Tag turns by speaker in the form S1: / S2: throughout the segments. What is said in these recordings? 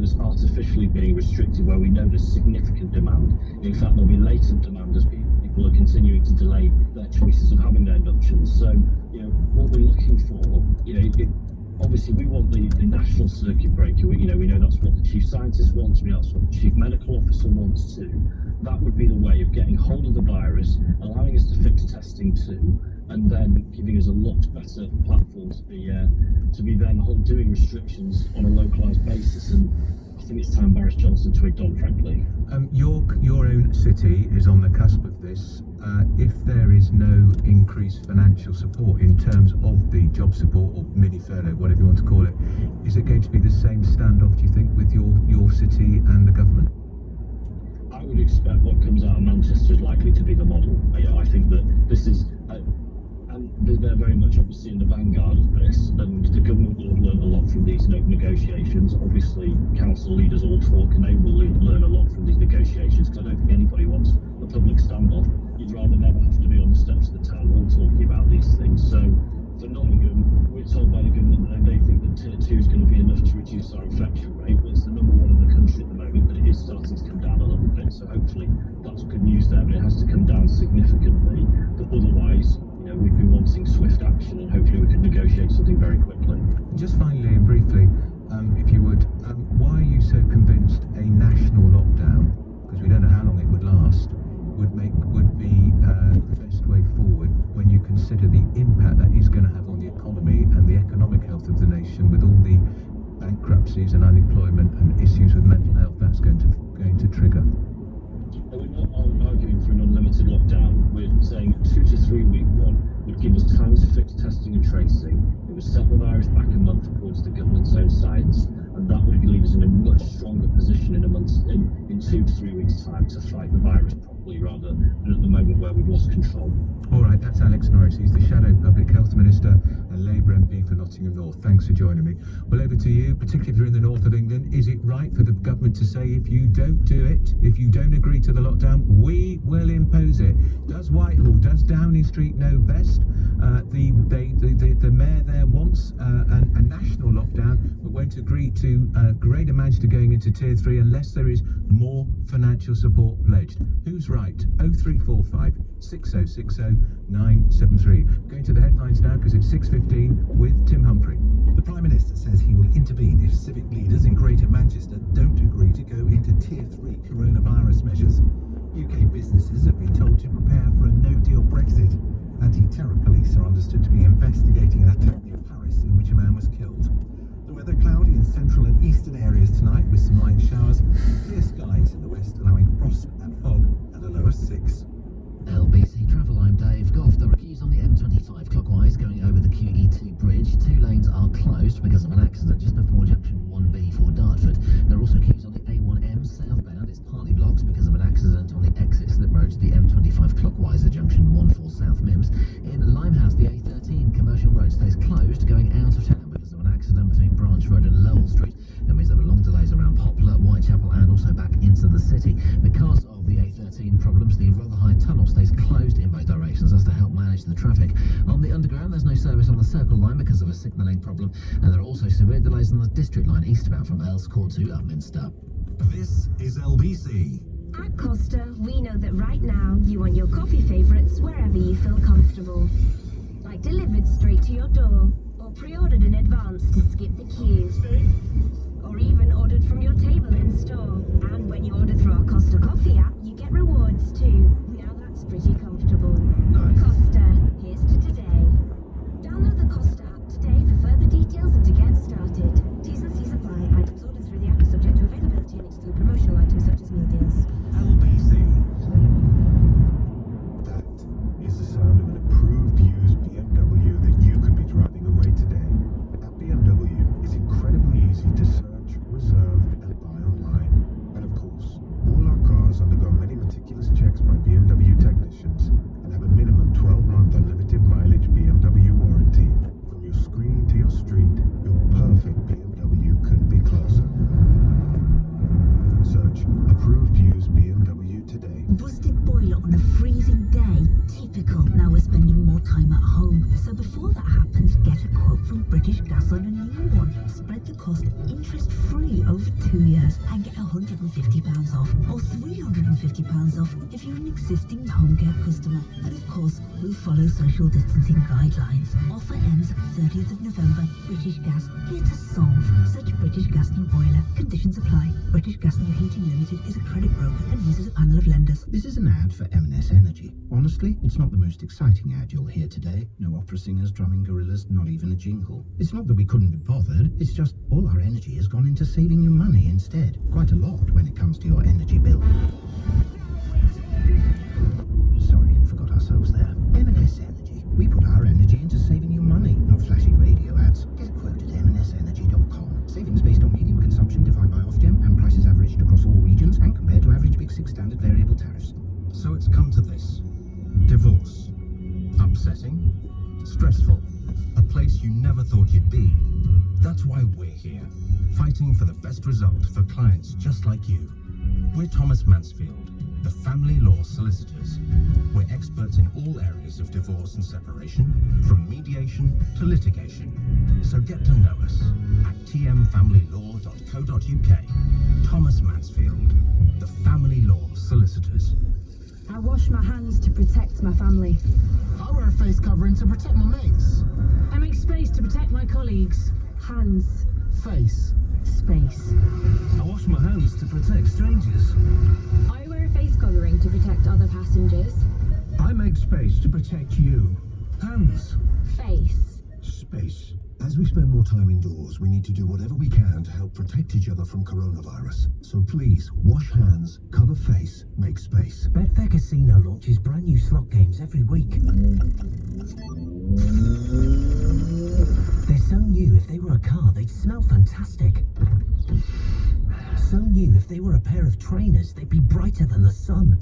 S1: that's artificially being restricted where we know there's significant demand. In fact, there'll be latent demand as people are continuing to delay their choices of having their inductions. So, what we're looking for, obviously we want the national circuit breaker. We know that's what the chief scientist wants. That's what the chief medical officer wants too. That would be the way of getting hold of the virus, allowing us to fix testing too, and then giving us a lot better platform to be then doing restrictions on a localised basis. And I think it's time Boris Johnson twigged on, frankly.
S2: Your own city is on the cusp of this. If there is no increased financial support in terms of the job support or mini furlough, whatever you want to call it, is it going to be the same standoff, do you think, with your city and the government?
S1: I would expect what comes out of Manchester is likely to be the model. I think that this is, and they're very much obviously in the vanguard of this, and the government will have learned a lot from these negotiations. Obviously, council leaders all talk, and they will learn a lot from these negotiations, because I don't think anybody wants a public standoff. You'd rather never have to be on the steps of the town hall talking about these things. So, for Nottingham, we're told by the government that they think that Tier 2 is going to be enough to reduce our infection rate. Well, it's the number one in the country at the moment, but it is starting to come down a little bit. So hopefully that's good news there, but it has to come down significantly. But otherwise, we've been wanting swift action, and hopefully we can negotiate something very quickly.
S2: Just finally and briefly, if you would, why are you so convinced a national lockdown, because we don't know how long it would last, would be the best way forward when you consider the impact that is going to have on the economy and the economic health of the nation, with all the bankruptcies and unemployment and issues with mental health that's going to trigger?
S1: We're not arguing for an unlimited lockdown. We're saying a 2 to 3 week one would give us time to fix testing and tracing. It would set the virus back a month according to the government's own science, and that would leave us in a much stronger position in 2 to 3 weeks' time to fight the virus properly, rather than at the moment where we've lost control.
S2: All right, that's Alex Norris. He's the Shadow Public Health Minister and Labour MP for Nottingham North. Thanks for joining me. Well, over to you, particularly if you're in the north of England. Is it right for the government to say, if you don't do it, if you don't agree to the lockdown, we will impose it? Does Whitehall, does Downing Street know best? The mayor there wants a national lockdown, but won't agree to greater Manchester going into Tier 3 unless there is more financial support pledged. Who's right? 0345 6060 973. Going to the headlines now, because it's 6:15 with Tim Humphrey.
S3: The Prime Minister says he will intervene if civic leaders in Greater Manchester don't agree to go into Tier 3 coronavirus measures. UK businesses have been told to prepare for a no-deal Brexit. Anti-terror police are understood to be investigating an attack near Paris in which a man was killed. The weather cloudy in central and eastern areas tonight with some light showers. Clear skies in the west allowing frost and fog at a low of 6.
S4: LBC Travel, I'm Dave Goff. There are queues on the M25 clockwise going over the QE2 bridge. 2 lanes are closed because of an accident just before junction 1B for Dartford. There are also queues on the A1M southbound. It's partly blocked because of an accident on the exit slip road to the M25 clockwise at junction 14 South Mims. In Limehouse, the A13 commercial road stays closed going out of town because of an accident between Branch Road and Lowell Street. That means there are long delays around Poplar, Whitechapel and also back into the city. Because of the A13 problems, the Rotherhithe Tunnel stays closed in both directions as to help manage the traffic. On the Underground, there's no service on the Circle Line because of a signalling problem, and there are also severe delays on the District Line eastbound from Earls Court to Upminster.
S3: This is LBC.
S5: At Costa, we know that right now you want your coffee favourites wherever you feel comfortable. Like delivered straight to your door, or pre-ordered in advance to skip the queue, or even ordered from your table in store. And when you order through our Costa Coffee app, you get rewards too. Now that's pretty comfortable.
S2: Nice.
S5: Costa, here's to today. Download the Costa app today for further details and to get started. T's and C's apply. Items ordered through the app are subject to availability and exclude promotional items such as meal deals.
S3: LBC. That is the sound of an approved used BMW that you could be driving away today. At BMW, it's incredibly easy to search, reserve and buy online. And of course, all our cars undergo many meticulous checks by BMW technicians and have a minimum 12-month unlimited mileage BMW warranty. From your screen to your street, your perfect BMW couldn't be closer. Search approved used BMW today.
S6: Busted boiler on a freezing day. Typical. Now we're spending more time at home. So before that happens, get a quote from British Gas on a new one. spread the cost interest-free over 2 years and get £150 off or £350 off if you're an existing home care customer. And of course, we'll follow social distancing guidelines. Offer ends 30th of November. British Gas, here to solve such British Gas new boiler. Conditions apply. British Gas New Heating Limited is a credit broker and uses a panel of lenders.
S7: This is an ad for M&S Energy. Honestly, it's not the most exciting ad you'll hear today. No opera singers, drumming gorillas, not even a jingle. It's not that we couldn't be bothered, it's just all our energy has gone into saving you money instead. Quite a lot when it comes to your energy bill. Sorry, forgot ourselves there. M&S Energy. We put our energy into saving you money, not flashy radio ads. Get a quote at mnsenergy.com. Savings based on medium consumption defined by Ofgem and prices averaged across all regions and compared to average Big Six standard variable tariffs.
S2: So it's come to this. Divorce. Upsetting. Stressful. A place you never thought you'd be. That's why we're here. Fighting for the best result for clients just like you. We're Thomas Mansfield, the family law solicitors. We're experts in all areas of divorce and separation, from mediation to litigation. So get to know us at tmfamilylaw.co.uk. Thomas Mansfield, the family law solicitors.
S8: I wash my hands to protect my family.
S7: I wear a face covering to protect my mates.
S8: I make space to protect my colleagues. Hands.
S7: Face.
S8: Space.
S2: I wash my hands to protect strangers.
S5: I wear a face covering to protect other passengers.
S2: I make space to protect you. Hands.
S5: Face.
S3: Space. As we spend more time indoors, we need to do whatever we can to help protect each other from coronavirus. So please, wash hands, cover face, make space.
S9: Betfair Casino launches brand new slot games every week. They're so new, if they were a car, they'd smell fantastic. So new, if they were a pair of trainers, they'd be brighter than the sun.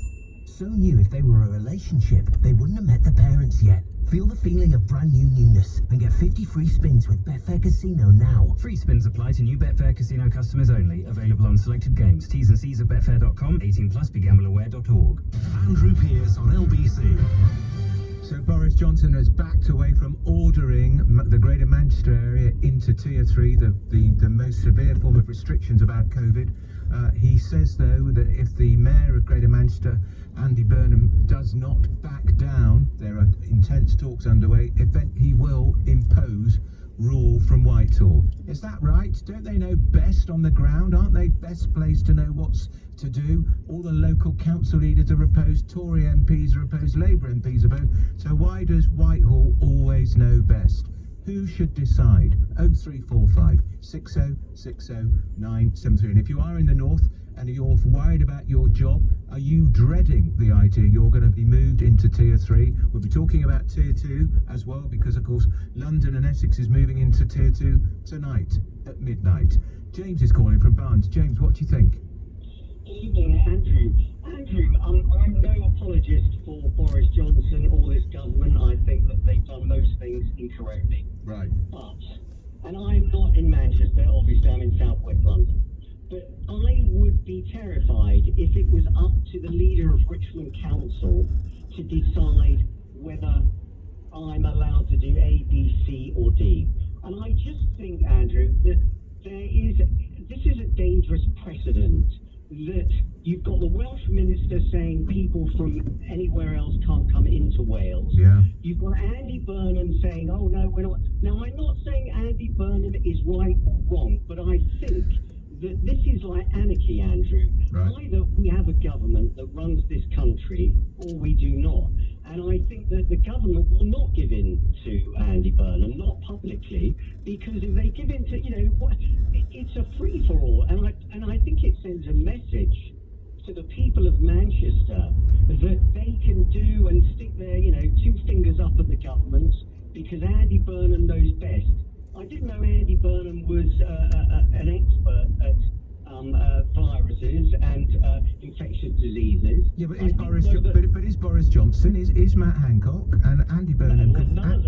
S9: So new, if they were a relationship, they wouldn't have met the parents yet. Feel the feeling of brand new newness and get 50 free spins with Betfair Casino now.
S10: Free spins apply to new Betfair Casino customers only. Available on selected games. T's and C's at betfair.com. 18 plus. BeGambleAware.org.
S2: Andrew Pierce on LBC. So Boris Johnson has backed away from ordering the Greater Manchester area into Tier 3, the most severe form of restrictions about COVID. He says, though, that if the Mayor of Greater Manchester, Andy Burnham, does not back down, there are intense talks underway, he will impose rule from Whitehall. Is that right? Don't they know best on the ground? Aren't they best placed to know what's to do? All the local council leaders are opposed, Tory MPs are opposed, Labour MPs are opposed. So why does Whitehall always know best? Who should decide? 0345 6060 973. And if you are in the north and you're worried about your job, are you dreading the idea you're going to be moved into Tier 3? We'll be talking about Tier 2 as well, because of course London and Essex is moving into Tier 2 tonight at midnight. James is calling from Barnes. James, what do you think?
S11: Good evening, Andrew. I'm no apologist for Boris Johnson or this government. I think that they've done most things incorrectly.
S2: Right.
S11: And I'm not in Manchester, obviously I'm in southwest London, but I would be terrified if it was up to the leader of Richmond Council to decide whether I'm allowed to do A, B, C or D. And I just think, Andrew, that this is a dangerous precedent, that you've got the Welsh Minister saying people from anywhere else can't come into Wales.
S2: Yeah.
S11: You've got Andy Burnham saying, oh no, we're not. Now, I'm not saying Andy Burnham is right or wrong, but I think that this is like anarchy, Andrew.
S2: Right.
S11: Either we have a government that runs this country or we do not. And I think that the government will not give in to Andy Burnham, not publicly, because if they give in to, it's a free-for-all. And I think it sends a message to the people of Manchester that they can do and stick their, 2 fingers up at the government because Andy Burnham knows best. I didn't know Andy Burnham was an expert at viruses and infectious diseases.
S2: Yeah, but is Boris Johnson, is Matt Hancock and Andy Burnham?
S11: None of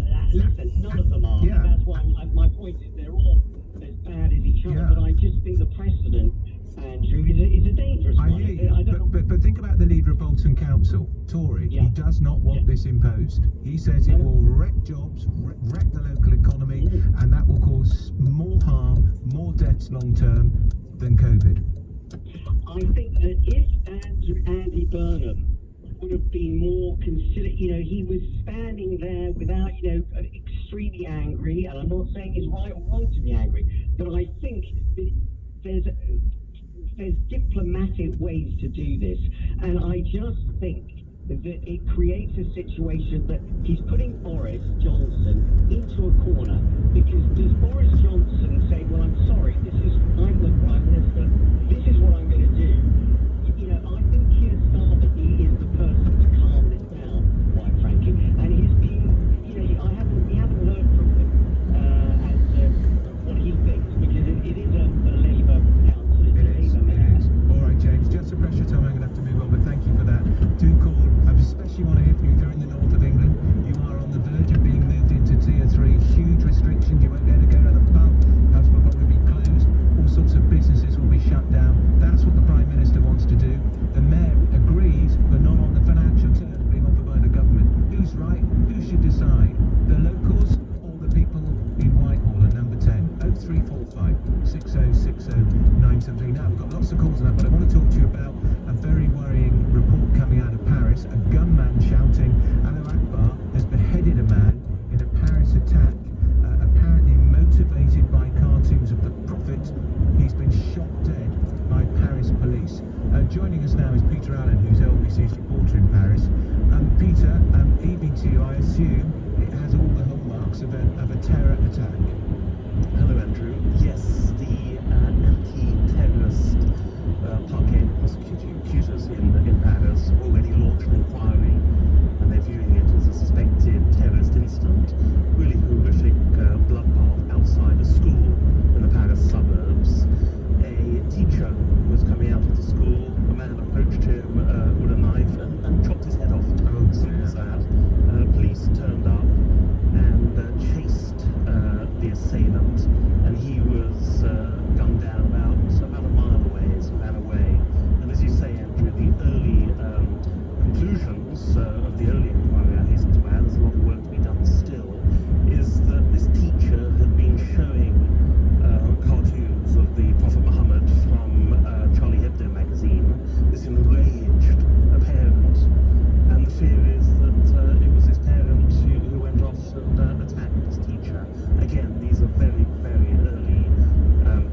S11: them are.
S2: Yeah.
S11: That's why my point is they're all as bad as each other.
S2: Yeah.
S11: But I just think the precedent, Andrew, is a dangerous
S2: I
S11: one.
S2: hear you, but think about the leader of Bolton Council, Tory.
S11: Yeah.
S2: He does not want this imposed. He says it will wreck jobs, wreck the local economy, and that will cause more harm, more more deaths long term than COVID?
S11: I think that if Andy Burnham would have been more considerate, he was standing there without, extremely angry, and I'm not saying it's right or wrong to be angry, but I think that there's diplomatic ways to do this, and I just think that it creates a situation that he's putting Boris Johnson into a corner, because does Boris Johnson say, well, I'm sorry, I'm the Prime Minister, this is what I'm going to do? I think Keir Starmer, he is the person to calm this down, quite frankly, and he's been, we haven't heard from him as to what he thinks, because it is a Labour council, it's a Labour mayor.
S2: All right, James, just a pressure time, I'm going to have to move on, but thank you for that. Do call. I especially want to hear from you if you're in the north of England. You are on the verge of being moved into Tier 3. Huge restrictions. You won't be able to go to the pub. Pubs will probably be closed. All sorts of businesses will be shut down. That's what the Prime Minister wants to do. The Mayor agrees, but not on the financial terms being offered by the government. Who's right? Who should decide? The locals or the people in Whitehall at number 10? 0345 6060 973. Now, we've got lots of calls on that, but I want to talk to you about a very worrying report coming out of Paris. A gunman shouting Allah Akbar has beheaded a man in a Paris attack, apparently motivated by cartoons of the Prophet. He's been shot dead by Paris police. Joining us now is Peter Allen, who's LBC's reporter in Paris. Peter, evening to you. I assume it has all the hallmarks of a terror attack.
S12: Hello, Andrew. Yes, the anti-terrorist parquet prosecutors in Paris already launched an inquiry, and they're viewing it as a suspected terrorist incident. Really horrific bloodbath outside a school in the Paris suburbs. A teacher was coming out of the school. A man approached him with a knife and chopped his head off. As soon as that, police turned up and chased the assailant, and he was gunned down about a mile away as he ran away. And as you say, Andrew, the early conclusions of the early inquiry, I hasten to add, there's a lot of work to be done still, is that this teacher had been showing cartoons of the Prophet Muhammad from Charlie Hebdo magazine. This enraged a parent, and the fear is that it was his parent who went off and attacked this teacher. Again, these are very, very early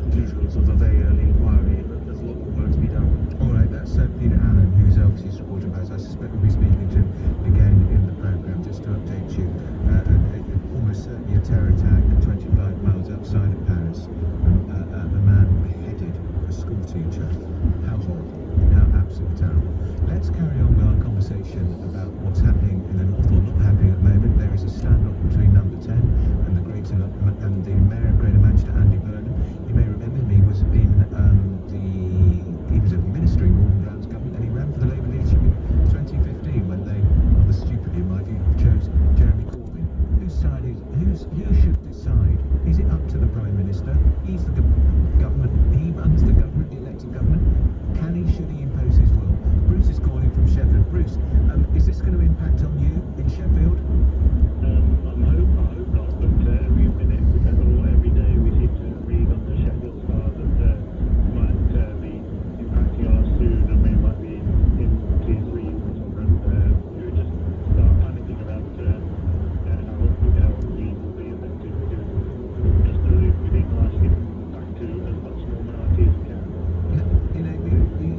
S12: conclusions of a very early inquiry, but there's a lot more work to be done.
S2: All right, that's Peter Allen, who's LBC's reporter in Paris. I suspect we'll be speaking to him again in the programme. Just to update you, almost certainly a terror attack 25 miles outside of Paris. A man beheaded a school teacher. How horrible, how absolutely terrible. Let's carry on with our conversation about what's happening in the north, or not happening at the moment. There is a standoff between number 10 and the Mayor of Greater Manchester, Andy Burnham. You may remember him. He was in he was a minister in Gordon Brown's government, and he ran for the Labour leadership in 2015 when they, rather stupidly in my view, chose Jeremy Corbyn. Who should decide? Is it up to the Prime Minister? He's the government. He runs the government, the elected government. Should he impose his will? Bruce is calling from Sheffield. Bruce, is this going to impact on you in Sheffield?
S13: I hope not, but every minute, or every day, we seem to read on the Sheffield Star that might be impacting us soon, and we might be in Tier 3 or whatever, and we would just start panicking about how we will be affected, because just we need to ask it back to as much normality as we can.
S2: In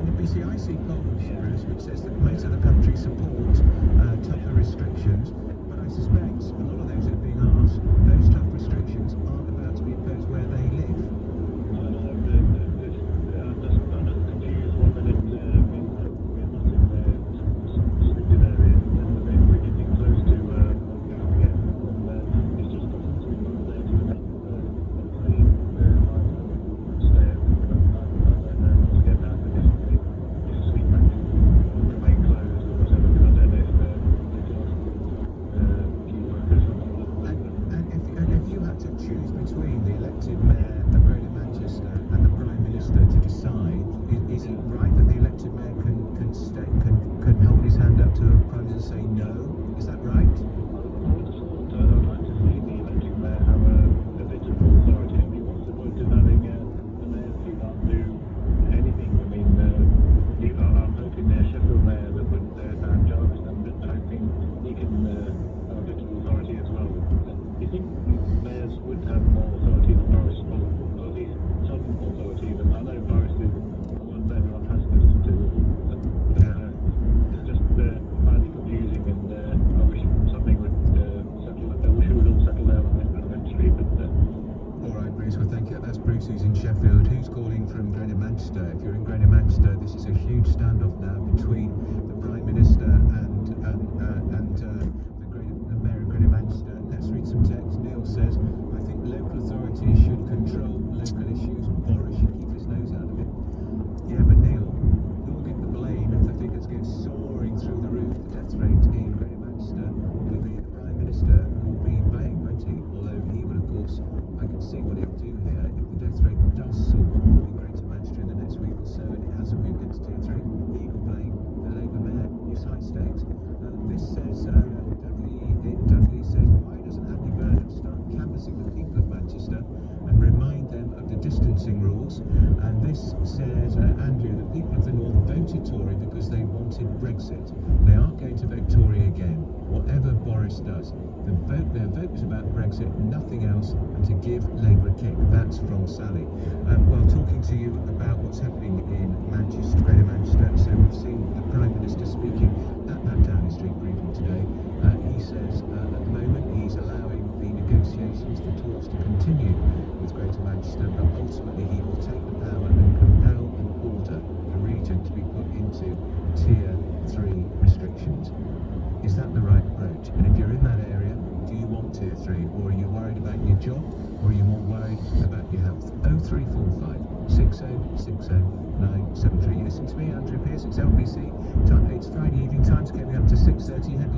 S2: the BCIC poll, Bruce, which says that most of the country support tougher restrictions, but I suspect a lot of those who are being asked, those tough restrictions aren't about to be imposed where they live.
S13: I'm just confused. 1 minute we're not in restricted areas, and then we're getting close to lockdown again, and it's just got to there to make hopefully stay open, but I don't know once again that if sleep factories remain closed or whatever, because I don't know if they're key workers or not.
S2: And if you had to choose between the elected Mayor of Greater Manchester and the Prime Minister to decide, is it right that the elected Mayor can hold his hand up to the Prime Minister and say no? Is that right?
S13: I'd like to see the elected Mayor have a bit of authority. I mean, what's the point of having
S2: standoff now between the Prime Minister and the Mayor of Greater Manchester. Let's read some text. Neil says, I think local authorities should control local issues. Boris should keep his nose out of it. Yeah, but Neil, who will get the blame if the figures go soaring through the roof? The death rate in Greater Manchester will be the Prime Minister who will be blamed, won't he? Although he will, of course, I can see what he'll do here. If the death rate does soar in Greater Manchester in the next week or so, and it hasn't moved into tier 3, he will blame the Labour Mayor. It's high stakes. This says, Dudley says, why doesn't Andy Burnham start canvassing the people of Manchester and remind them of the distancing rules? And this says, Andrew, the people of the North voted Tory because they wanted Brexit. They aren't going to vote Tory again, whatever Boris does. Their vote was about Brexit, nothing else, and to give Labour a kick. That's from Sally. Well, talking to you about what's happening in Manchester, Greater Manchester, so we've seen the Prime Minister speaking at that Downing Street briefing today. He says at the moment he's allowing the negotiations, the talks to continue with Greater Manchester, but ultimately he will take the power and compel and order the region to be put into tier 3 restrictions. Is that the right approach? And if you're in that area, do you want tier 3, or are you worried about your job, or are you more worried about your health? 0345 6060 973. You listen to me, Andrew Pearce. It's LBC. It's Friday evening. Time's coming up to 6:30.